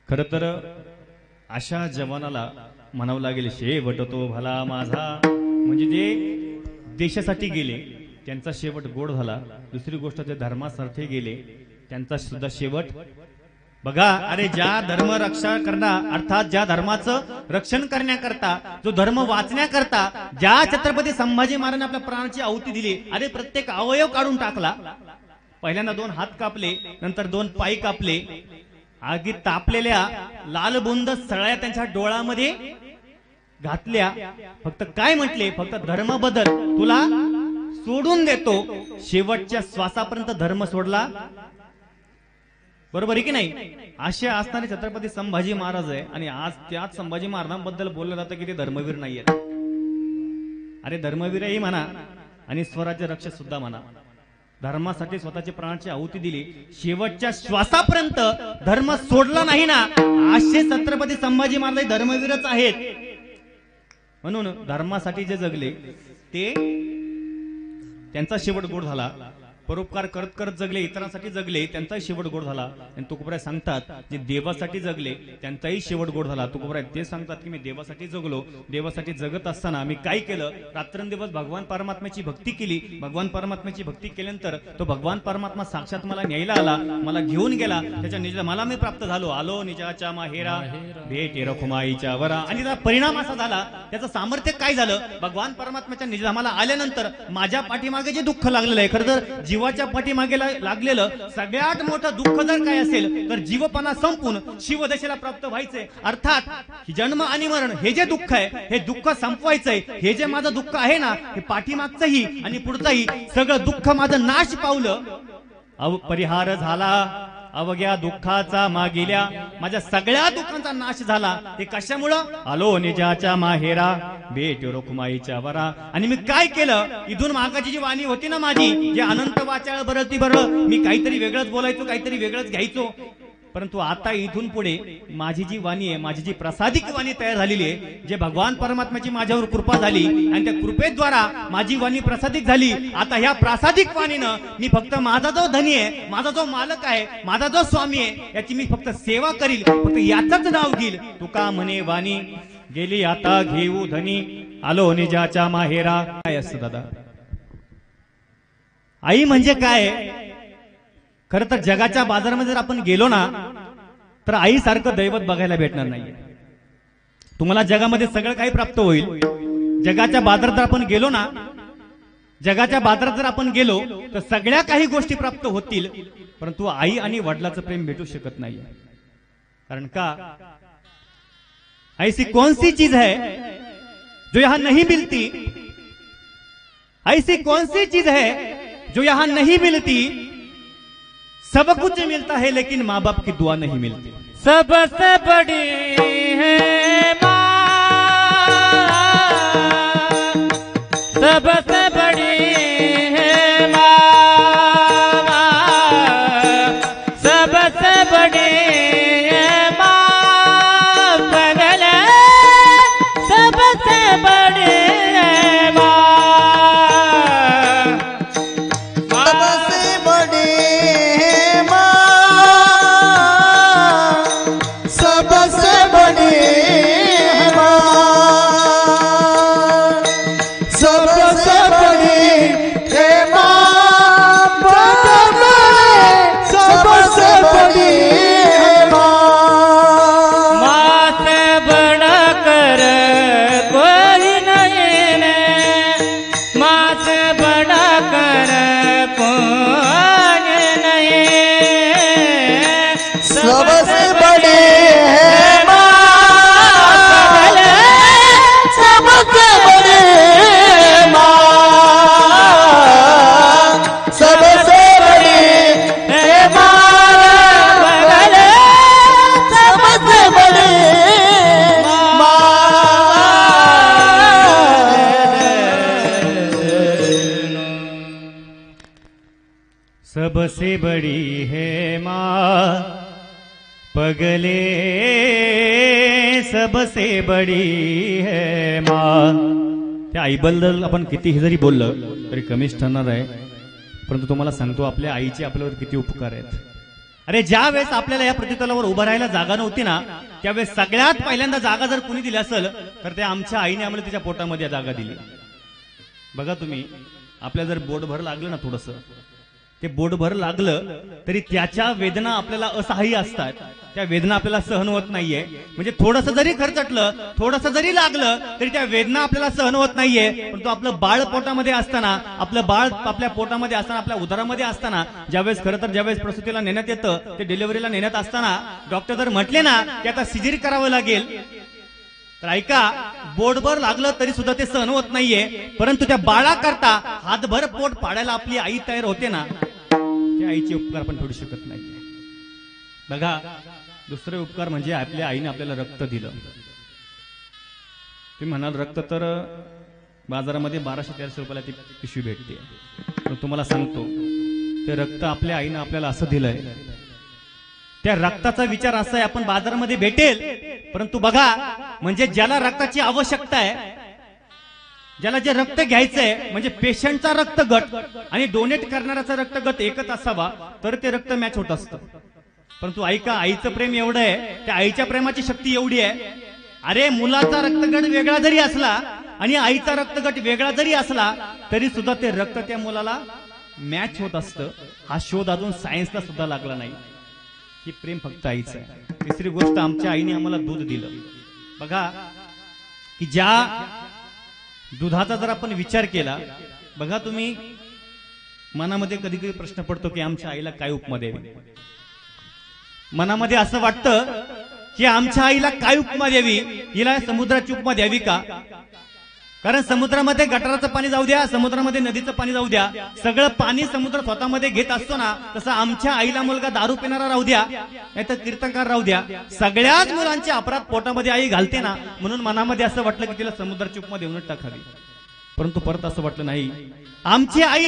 खरं तर अशा जवानाला म्हणावं लागेल शेवट तो भला माझा, म्हणजे जे देशासाठी गेले त्यांचा शेवट गोड झाला. दुसरी गोष्ट ते धर्मासाठी गेले त्यांचा सुद्धा शेवट बघा. अरे ज्या धर्म रक्षा करणार अर्थात ज्या धर्माचं रक्षण करण्याकरता, जो धर्म वाचण्याकरता ज्या छत्रपती संभाजी महाराजांनी आपल्या प्राणाची आहुती दिली, अरे प्रत्येक अवयव काढून टाकला. पहिल्यांदा 2 हात कापले, नंतर 2 पाय कापले. आगीत तापलेल्या लालबुंद सळ्या त्यांच्या डोळ्यामध्ये घातल्या. फक्त काय म्हटले, फक्त धर्म बदल, तुला सोडून देतो. शेवटच्या श्वासापर्यंत धर्म सोडला. बरोबर आहे की नाही? असे असणारे छत्रपती संभाजी महाराज आहे आणि आज त्याच संभाजी महाराजांबद्दल बोललं जातं की ते धर्मवीर नाहीयेत. अरे धर्मवीरही म्हणा आणि स्वराज्य रक्षक सुद्धा म्हणा. धर्मासाठी स्वतःची प्राणाची आहुती दिली, शेवटच्या श्वासापर्यंत धर्म सोडला नाही ना, असे छत्रपती संभाजी महाराज धर्मवीरच आहेत. म्हणून धर्मासाठी जे जगले ते त्यांचा शेवट गोड झाला. परोपकार करत करत जगले, इतरांसाठी जगले, त्यांचाही शेवट गोड झाला. आणि तुकोबराय सांगतात जे देवासाठी जगले त्यांचाही शेवट गोड झाला. तुकोबराय ते सांगतात की मी देवासाठी जगलो, देवासाठी जगत असताना मी काय केलं, रात्रंदिवस भगवान परमात्म्याची भक्ती केली. भगवान परमात्म्याची भक्ती केल्यानंतर तो भगवान परमात्मा साक्षात मला न्यायला आला, मला घेऊन गेला. त्याच्या निज मला मी प्राप्त झालो. आलो निजाच्या माहेरा भेट रखुमाईच्या वरा. आणि त्याचा परिणाम असा झाला, त्याचं सामर्थ्य काय झालं, भगवान परमात्म्याच्या निजामाला आल्यानंतर माझ्या पाठीमागे जे दुःख लागलेलं आहे, खरं तर जीवाच्या पाठीमागे लागलेलं सगळ्यात मोठं दुःख जर काय असेल तर जीवपणा संपून शिवदशेला प्राप्त व्हायचंय. अर्थात जन्म आणि मरण हे जे दुःख आहे हे दुःख संपवायचंय. हे जे माझं दुःख आहे ना, हे पाठीमागचंही आणि पुढचंही सगळं दुःख माझं नाश पावलं, परिहार झाला. अवघ्या दुःखाचा मागिल्या माझ्या सगळ्या दुःखांचा नाश झाला. ते कशामुळं, आलो निजाच्या माहेरा भेट रखुमाईच्या वरा. आणि मी काय केलं, इथून मागाची जी वाणी होती ना माझी, जे अनंत वाचाळ बरळती बरळ, मी काहीतरी वेगळंच बोलायचो, काहीतरी वेगळंच घ्यायचो. परंतु आता इथून पुढे माझी जी वाणी आहे, माझी जी प्रसादिक वाणी तयार झालेली आहे, जे भगवान परमात्म्याची माझ्यावर कृपा झाली आणि त्या कृपेद्वारा माझी वाणी प्रसादिक झाली. आता ह्या प्रसादिक वाणीनं मी फक्त माझा जो धनी आहे, माझा जो मालक आहे, माझा जो स्वामी आहे, याची मी फक्त सेवा करील, फक्त याचंच नाव घेईल. तुका म्हणे वाणी गेली आता घेऊ धनी, आलो निजाच्या माहेरा. काय असतं दादा, आई म्हणजे काय? खरं तर जगाच्या बाजारामध्ये जर आपण गेलो ना, तर आईसारखं दैवत बघायला भेटणार नाही. तुम्हाला जगामध्ये सगळं काही प्राप्त होईल. जगाच्या बाजारात जर आपण गेलो ना, जगाच्या बाजारात जर आपण गेलो तर सगळ्या काही गोष्टी प्राप्त होतील, परंतु आई आणि वडिलाचं प्रेम भेटू शकत नाही. कारण का, ऐसी कौन सी चीज है जो यहां नहीं मिलती, ऐसी कौन सी चीज है जो यहां नहीं मिलती. सब कुछ मिलता है लेकिन माँ बाप की दुआ नहीं मिलती. सबसे बड़ी है माँ, सबसे बड़ी है माँ, सबसे बड़ी है माँ, बगल सबसे बड़ी है माँ, सबसे बड़ी सबसे बड़ी है माँ, पगले सबसे बड़ी है माँ. त्या आईबद्दल आपण कितीही जरी बोललं तरी कमीच ठरणार आहे. परंतु तुम्हाला सांगतो, आपल्या आईचे आपल्यावर किती उपकार आहेत. अरे ज्या वेळेस आपल्याला या प्रतितलावर उभं राहायला जागा नव्हती ना, त्यावेळेस सगळ्यात पहिल्यांदा जागा जर कुणी दिली असेल तर त्या आमच्या आईने आम्हाला तिच्या पोटामध्ये जागा दिली. बघा तुम्ही, आपल्याला जर बोटभर लागलं ना, थोडस ते बोटभर लागलं तरी त्याच्या वेदना आपल्याला असहाय्य असतात, त्या वेदना आपल्याला सहन होत नाहीये. म्हणजे थोडस जरी खरचटलं, थोडस जरी लागलं तरी त्या वेदना आपल्याला सहन होत नाहीये. परंतु आपलं बाळ पोटामध्ये असताना, आपलं बाळ आपल्या पोटामध्ये असताना, आपल्या उदरामध्ये असताना, ज्यावेळेस खरं तर ज्यावेळेस प्रसूतीला नेण्यात येतं, ते डिलिव्हरीला नेण्यात असताना डॉक्टर जर म्हटले ना की आता सिजरी करावं लागेल, तर ऐका, बोटभर लागलं तरी सुद्धा ते सहन होत नाहीये. परंतु त्या बाळाकरता हातभर पोट पाडायला आपली आई तयार होते ना, त्या आईचे उपकार आपण फेडू शकत नाहीये. बघा, दुसरे उपकार म्हणजे आपल्या आईने आपल्याला रक्त दिलं. तुम्ही म्हणाल रक्त तर बाजारामध्ये 1200-1300 रुपयाला ती पिशवी भेटते, पण तुम्हाला सांगतो ते रक्त आपल्या आईने आपल्याला असं दिलंय, त्या रक्ताचा विचार असा आहे आपण बाजारामध्ये भेटेल, परंतु बघा, म्हणजे ज्याला रक्ताची आवश्यकता आहे, ज्याला जे रक्त घ्यायचंय, म्हणजे पेशंटचा रक्तगट आणि डोनेट करणाऱ्याचा रक्तगट एकच असावा तर ते रक्त मॅच होत असतं. परंतु ऐका, आईचं प्रेम एवढं आहे, त्या आईच्या प्रेमाची शक्ती एवढी आहे. अरे मुलाचा रक्तगट वेगळा जरी असला आणि आईचा रक्तगट वेगळा जरी असला तरी सुद्धा ते रक्त त्या मुलाला मॅच होत असतं. हा शोध अजून सायन्सला सुद्धा लागला नाही. ही प्रेम फक्त आईचं आहे. तिसरी गोष्ट, आमच्या आईने आम्हाला दूध दिलं. बघा की ज्या दुधाचा जर आपण विचार केला, बघा तुम्ही, मनामध्ये कधी कधी प्रश्न पडतो की आमच्या आईला काय उपमा द्यावी. मनामध्ये असं वाटतं की आमच्या आईला काय उपमा द्यावी, हिला समुद्राची उपमा द्यावी का? कारण समुद्रामध्ये गटाराचं पाणी जाऊ द्या, समुद्रामध्ये नदीचं पाणी जाऊ द्या, सगळं पाणी समुद्र स्वतःमध्ये घेत असतो ना, तसं आमच्या आईला मुलगा दारू पिणारा राहू द्या, नाहीतर कीर्तनकार राहू द्या, सगळ्याच मुलांचे अपराध पोटामध्ये आई घालते ना. म्हणून मनामध्ये असं वाटलं की तिला समुद्राची उपमा देऊनच टाकावी. परंतु परत असं वाटलं नाही, आमची आई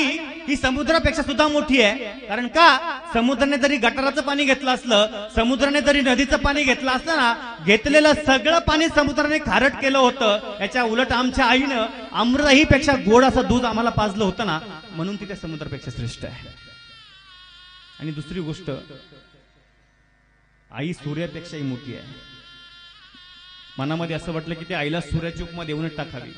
ही समुद्रापेक्षा सुद्धा मोठी आहे. कारण का, समुद्राने जरी गटाराचं पाणी घेतलं असलं, समुद्राने जरी नदीचं पाणी घेतलं असलं ना, घेतलेलं सगळं पाणी समुद्राने खारट केलं होतं. याच्या उलट आमच्या आईनं अमृतही पेक्षा गोड असं दूध आम्हाला पाजलं होतं ना, म्हणून ती त्या समुद्रापेक्षा श्रेष्ठ आहे. आणि दुसरी गोष्ट, आई सूर्यापेक्षाही मोठी आहे. मनामध्ये असं वाटलं की त्या आईला सूर्याची उपमा देऊनच टाकावी.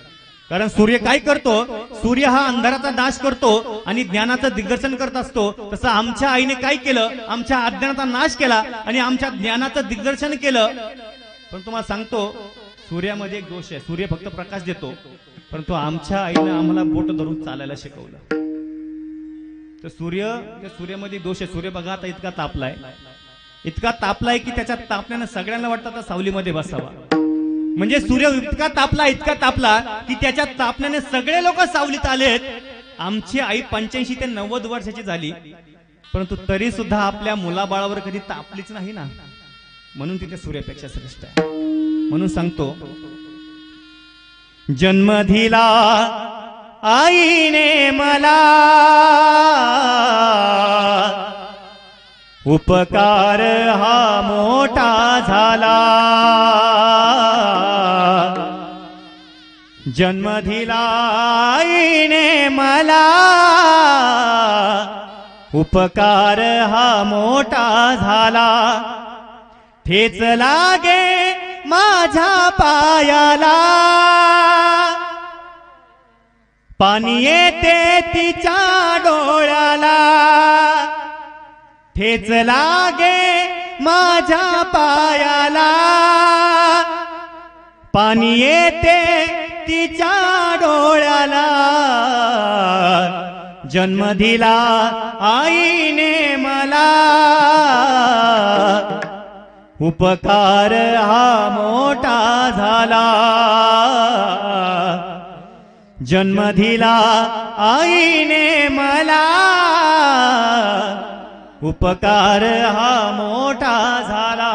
कारण सूर्य काय करतो, सूर्य हा अंधाराचा नाश करतो आणि ज्ञानाचं दिग्दर्शन करत असतो. तसं आमच्या आईने काय केलं, आमच्या अज्ञानाचा नाश केला आणि आमच्या ज्ञानाचं दिग्दर्शन केलं. पण तुम्हाला सांगतो, सूर्यामध्ये एक दोष आहे, सूर्य फक्त प्रकाश देतो, परंतु आमच्या आईने आम्हाला बोट धरून चालायला शिकवलं. तर त्या सूर्यामध्ये दोष आहे. सूर्य बघा आता इतका तापलाय की त्याच्या तापल्यानं सगळ्यांना वाटतं आता सावलीमध्ये बसावा. म्हणजे सूर्य इतका तापला की त्याच्या तापण्याने सगळे लोक सावलीत आलेत. आमची आई 85 ते 90 वर्षाची झाली, परंतु तरी सुद्धा आपल्या मुलाबाळावर कधी तापलीच नाही ना, म्हणून तिथे सूर्यापेक्षा श्रेष्ठ आहे. म्हणून सांगतो, जन्म दिला आईने मला, उपकार हा मोठा झाला. जन्म दिला आईने मला, उपकार हा मोठा झाला. ठेच लागे माझ्या पायाला, पाणी येते तिच्या डोळ्याला. ठेच लागे माझ्या पायाला, पाणी येते तिच्या डोळ्याला. जन्म दिला आईने मला, उपकार हा मोठा झाला. जन्म दिला आईने मला, उपकार हा मोठा झाला.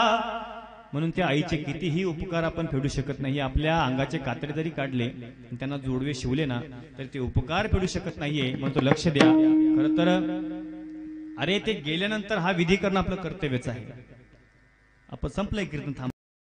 म्हणून त्या आईचे कितीही उपकार आपण फेडू शकत नाही. आपल्या अंगाचे कातडे जरी काढले, त्यांना जोडवे शिवले ना, तर ते उपकार फेडू शकत नाहीये. म्हणतो लक्ष द्या. खरं तर अरे ते गेल्यानंतर हा विधी करणं आपलं कर्तव्यच आहे. आपण संपलंय कीर्तन, थांब.